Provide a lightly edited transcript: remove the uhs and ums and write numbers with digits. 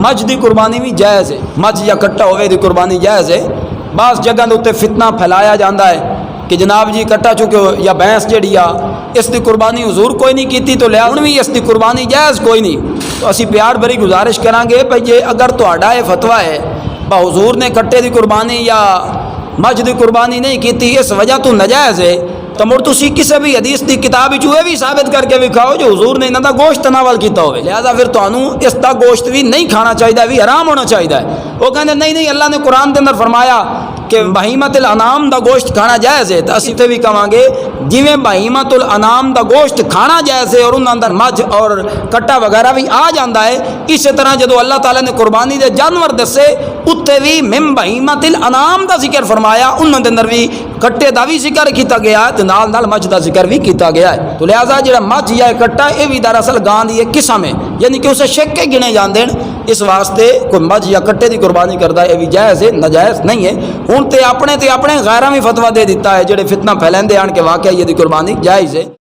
मझ की कुर्बानी भी जायज़ है, मझ या कट्टा होवे दी कुर्बानी जायज़ है। बास जगह के उत्ते फितना फैलाया जाता है कि जनाब जी कट्टा चुको या भैंस जी आ इसकी कुर्बानी हजूर कोई नहीं की, तो लिया हूँ भी इसकी कुर्बानी जायज़ कोई नहीं। तो असी प्यार भरी गुजारिश करांगे भाई जे अगर तुहाडा ये फतवा है हजूर ने कट्टे की कुर्बानी या मझ की कुर्बानी नहीं की इस वजह तो नजायज़ है, तो मुड़ तुसी किसी भी हदीस की किताब भी साबित करके विखाओ जो हजूर ने इन्हों का गोश्त तनावल किया हो। लिहाजा फिर तुहानू इसका गोश्त भी नहीं खाना चाहिए, भी हराम होना चाहिए। वो कहते नहीं नहीं अल्लाह ने कुरान के अंदर फरमाया कि बहीमतुल अनाम का गोश्त खाना जायज़ है, तो असीं ते भी कहांगे जिवें बहीमतुल अनाम का गोश्त खाना जायज़ है और उन्हां अंदर मझ और कट्टा वगैरह भी आ जाता है, इस तरह जो अल्लाह ताला ने कुर्बानी के जानवर दसे उत्ते भी मिम बहीमतुल अनाम का जिक्र फरमाया, उन्हां दे अंदर भी कट्टे का भी जिक्र किया गया है, नाल नाल मझ का जिक्र भी किया गया है। तो लिहाजा जो मझ या कट्टा ये भी दरअसल गां की एक किस्म है, यानी कि उसे शेक के गिने जाते हैं। इस वास्ते कोई मझ या कट्टे की कुर्बानी करता है ये भी जायज़ है, नजायज़ नहीं है। हूँ तो अपने गैर भी फतवा दे दिता है जोड़े फितना फैलेंदे आन के वाकई ये कुर्बानी जायज़ है।